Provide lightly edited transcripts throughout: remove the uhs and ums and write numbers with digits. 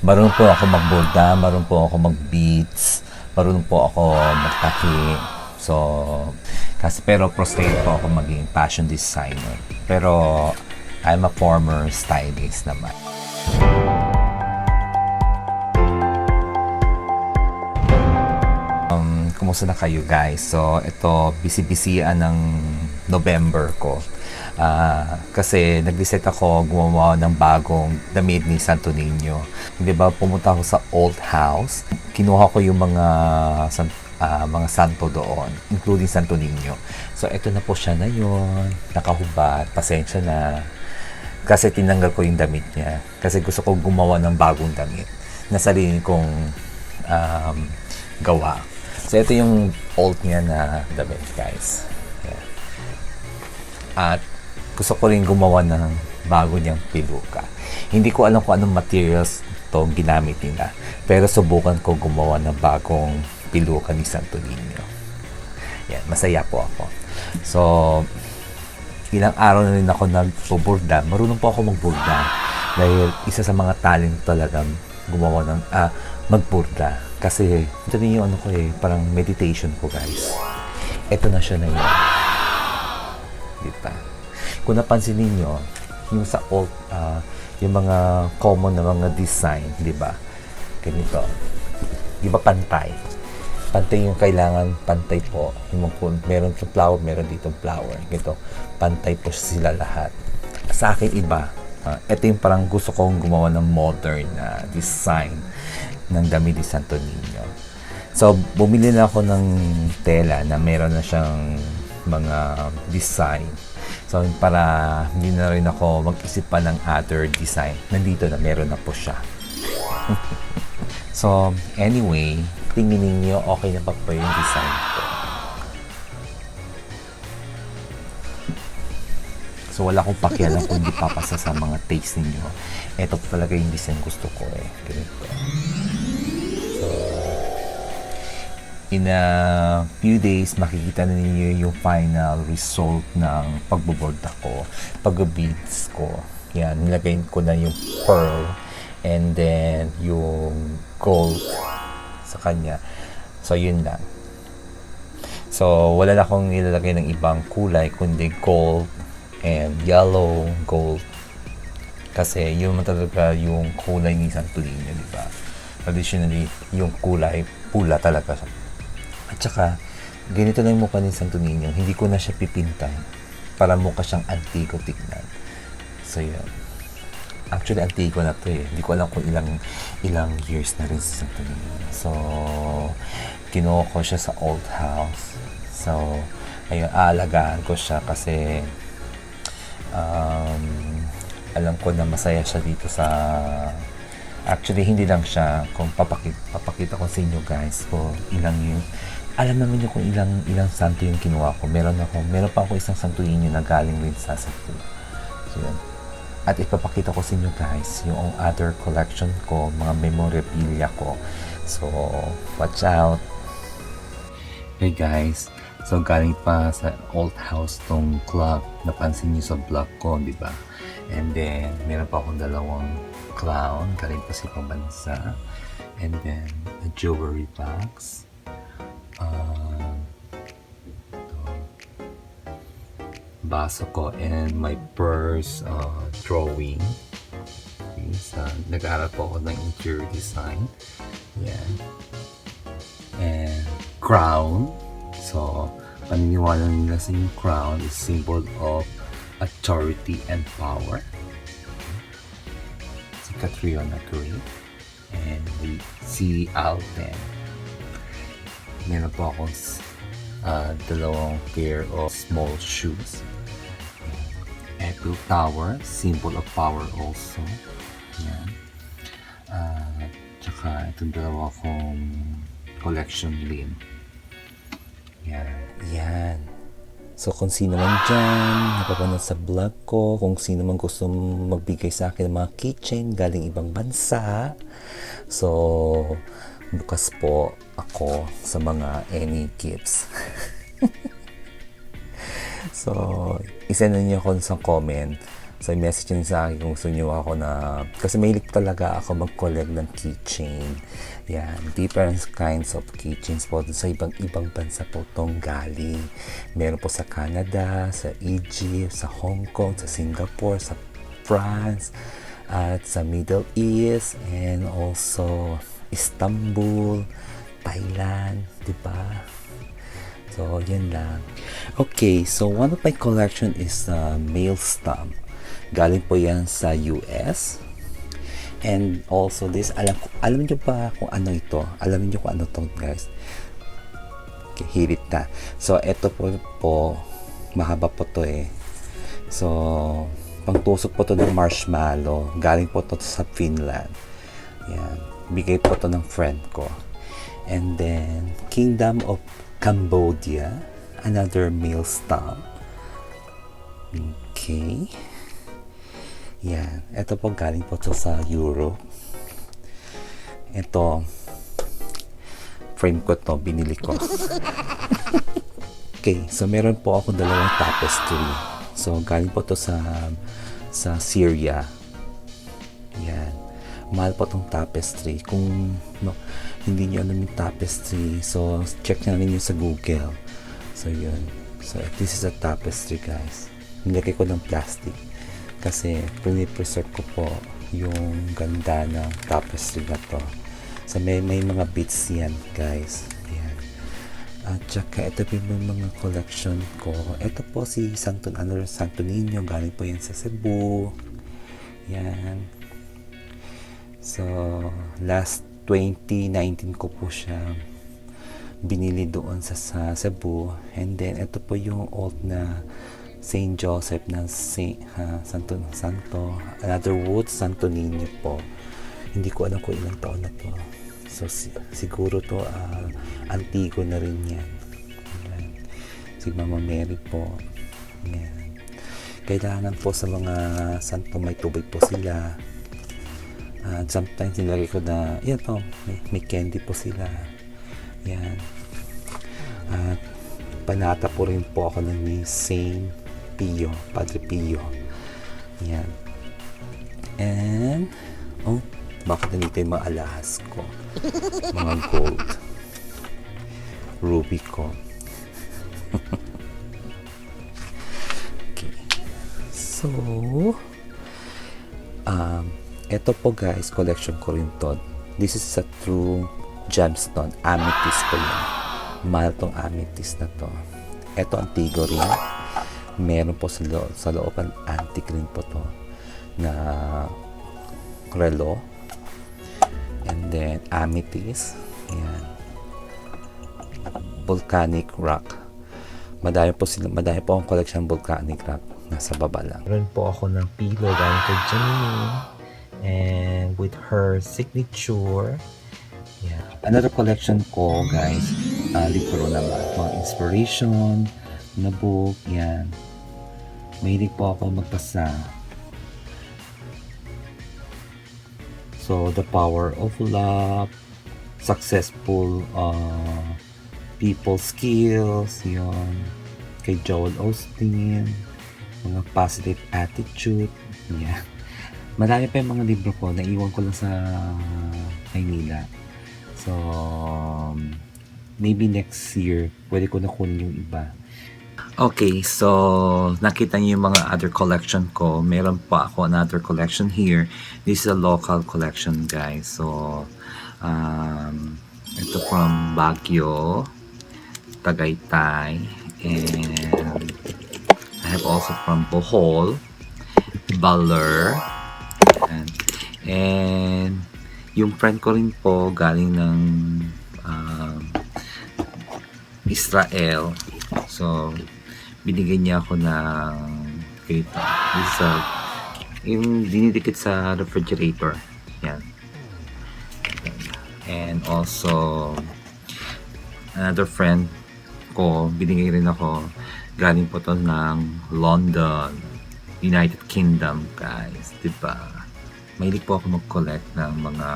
Marunong po ako magborda, marunong po ako mag-beads, marunong po ako magtaki. So, pero frustrated po ako maging fashion designer. Pero, I'm a former stylist naman. Kumusta na kayo guys? So, ito, busy-busyan ng November ko. Kasi nag-decide ako gumawa ng bagong damit ni Santo Niño. Hindi ba, pumunta ako sa old house. Kinuha ko yung mga santo doon, including Santo Niño. So, ito na po siya ngayon. Nakahubad. Pasensya na. Kasi tinanggal ko yung damit niya. Kasi gusto ko gumawa ng bagong damit na sarili kong gawa. So, ito yung old niya na damit, guys. Yeah. At gusto ko rin gumawa ng bago niyang piluka. Hindi ko alam kung anong materials to ginamit nila. Pero subukan ko gumawa ng bagong piluka ni Santo Niño. Yan, masaya po ako. So, ilang araw na rin ako nagbuburda. Marunong po ako magburda. Dahil isa sa mga talent talagang gumawa ng magburda. Kasi ito din yung parang meditation ko guys. Ito na siya na yun. Diba? Kung napansin niyo yung sa old, yung mga common na mga design, di ba? Ganito. Di ba pantay? Pantay yung kailangan, pantay po. Yung kung meron sa flower, meron ditong flower. Ganito. Pantay po sila lahat. Sa akin iba. Ito yung parang gusto kong gumawa ng modern na design ng damit ni Santo Niño. So, bumili na ako ng tela na meron na siyang mga design. So, para hindi na rin ako mag-isip pa ng other design. Nandito na, meron na po siya. So, anyway, tingin ninyo okay na ba po yung design ko? So, wala akong pakialam kung hindi papasa sa mga taste ninyo. Ito talaga yung design gusto ko eh. Ganito. So, in a few days, makikita na ninyo yung final result ng pagboborda ko, pag-beads ko. Yan, nilagay ko na yung pearl and then yung gold sa kanya. So, yun lang. So, wala na akong nilalagay ng ibang kulay, kundi gold and yellow, gold. Kasi yun talaga yung kulay ni Santo Niño, di ba? Traditionally, yung kulay, pula talaga siya. At saka, ganito na yung mukha ni Santo Niño. Hindi ko na siya pipintan para mukha siyang antiko tignan. So, yun. Actually, antiko na to eh. Hindi ko alam kung ilang years na rin si Santo Niño. So, kinuha ko siya sa old house. So, ayun, aalagaan ko siya kasi alam ko na masaya siya dito sa actually hindi lang siya kung papakita ko sa inyo guys kung ilang yung alam naman niyo kung ilang santo yung kinuha ko. Meron pa ako isang Santo Niño na galing rin sa Cebu. So yun. At ipapakita ko sa inyo guys yung other collection ko, mga memorabilia ko. So watch out. Hey guys, so galing pa sa old house tong clock. Napansin niyo sa vlog ko, di ba? And then, meron pa akong dalawang clown. Galing pa sa ibang bansa. And then, a jewelry box. Baso ko and my purse drawing. Okay, nag-aaral po ako ng interior design. Yan. And crown. So, paniniwala nila sa yung crown is symbol of authority and power. Si Catriona Gray. And si Alden. Meron po akong dalawang pair of small shoes. Eiffel Tower, symbol of power also. Yan. Tsaka itong dalawa kong collection limb. Yan. So, kung sino man dyan, napapanood sa vlog ko, kung sino man gusto magbigay sa akin ng mga keychain galing ibang bansa, so, bukas po ako sa mga any gifts. So, isa na niyo ako sa comment So, message niyo sa akin kung gusto niyo ako na, kasi mahilig talaga ako mag-collect ng keychain. Yan, different kinds of keychains po. Sa ibang bansa po itong galing. Meron po sa Canada, sa Egypt, sa Hong Kong, sa Singapore, sa France, at sa Middle East, and also Istanbul, Thailand, diba? So, yan lang. Okay, so one of my collection is mail stamp. Galing po yan sa US. And also this, alam niyo ba kung ano ito? Alam niyo kung ano to, guys? Okay, hirit na. So, ito po, mahaba po to eh. So, pangtusok po to ng marshmallow. Galing po to sa Finland. Yan. Bigay po to ng friend ko. And then, Kingdom of Cambodia. Another mail stamp. Okay. Yan. Ito po galing po to sa Europe. Ito, frame ko to, binili ko. Okay, so meron po ako dalawang tapestry. So galing po to sa Syria. Yan. Mahal po tong tapestry. Kung hindi niyo alam yung tapestry, so check na rin yun sa Google. So yun. So this is a tapestry, guys. Nilagay ko ng plastic. Kasi preserve ko po yung ganda ng tapestry na to. So may mga bits yan, guys. Ayan. At saka ito po yung mga collection ko. Ito po si Santo Niño. Galing po yan sa Cebu. Yan. So last 2019 ko po siya binili doon sa Cebu. And then ito po yung old na Saint Joseph ng Santo, another wood, Santo Niño po. Hindi ko alam kung ilang taon na to. So siguro to antigo na rin yan. Si Mama Mary po. Yan. Kailangan po sa mga santo may tubig po sila. Sometimes nilagay ko na yan po, may candy po sila. Yan. At panata po rin po ako ng ni Saint Pio, Padre Pio. Yan. And baka nandito yung mga alahas ko. Mga gold. Ruby ko. Okay. So, ito po guys, collection ko rin to. This is a true gemstone. Amethyst po yan. Mahal tong amethyst na to. Ito antigo rin. Meron po sa looban antique rin po to na relo. And then amethyst. Ayan. Volcanic rock. Madami po ang collection volcanic rock. Nasa baba lang. Meron po ako ng pillow galing kay Janine. And with her signature. Yeah. Another collection ko guys, libro naman. Mga inspiration na book. Yan. Mahilig po ako magbasa. So, The Power of Love, Successful People Skills, yun. Kay Joel Osteen, mga Positive Attitude, yan. Marami pa yung mga libro ko, naiwan ko lang sa Maynila. So, maybe next year, pwede ko na kunin yung iba. Okay, so nakita niyo yung mga other collection ko. Meron pa ako another collection here. This is a local collection, guys. So, ito from Baguio, Tagaytay, and I have also from Bohol, Baler, and yung friend ko rin po galing ng Israel. So, binigyan niya ako ng ganito. This is yung dinidikit sa refrigerator. Yan. And also, another friend ko, binigay rin ako, galing po to ng London, United Kingdom, guys. Diba? mahilig po ako mag-collect ng mga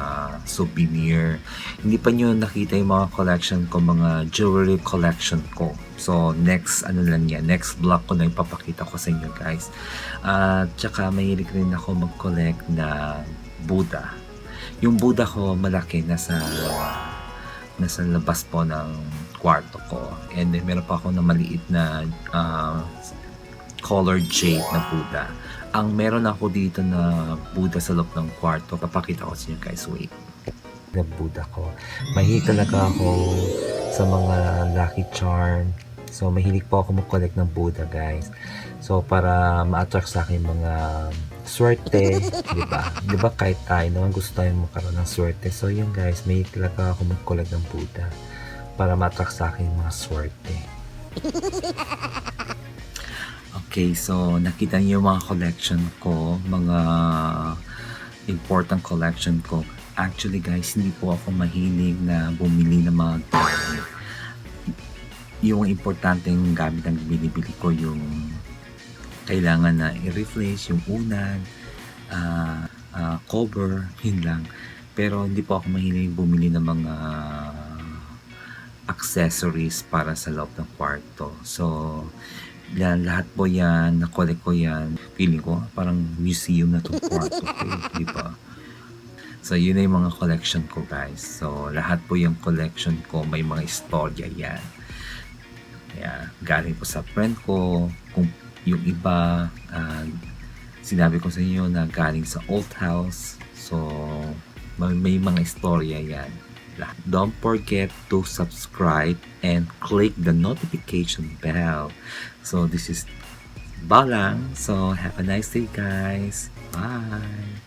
souvenir. Hindi pa nyo nakita yung mga collection ko, mga jewelry collection ko. So, next vlog ko na ipapakita ko sa inyo guys. At tsaka mahilig rin ako mag-collect ng Buddha. Yung Buddha ko malaki, nasa labas po ng kwarto ko. And then meron pa ako na maliit na colored jade na Buddha. Ang meron ako dito na Buddha sa loob ng kwarto, kapakita ko sa inyo guys, wait. Na Buddha ko. Mahilig talaga ako sa mga lucky charm. So mahilig po ako mag-collect ng Buddha guys. So para ma-attract sa akin mga swerte, di ba? Di ba kahit tayo naman gusto tayong magkaroon ng swerte. So yun guys, mahilig talaga ako mag-collect ng Buddha para ma-attract sa akin mga swerte. Okay, so nakita niyo yung mga collection ko, mga important collection ko. Actually guys, hindi po ako mahilig na bumili ng mga gamit. Yung importanteng gamit ang binibili ko, yung kailangan na i-replace, yung unan, cover, yun lang. Pero hindi po ako mahilig bumili ng mga accessories para sa loob ng kwarto. So, yan, lahat po yan, na-collect ko yan. Feeling ko, parang museum na itong kwarto ko, di ba? So, yun na yung mga collection ko, guys. So, lahat po yung collection ko, may mga istorya yan. Yeah, galing po sa friend ko. Kung yung iba, sinabi ko sa inyo na galing sa old house. So, may mga istorya yan. Don't forget to subscribe and click the notification bell. So this is Balang. So have a nice day guys. Bye.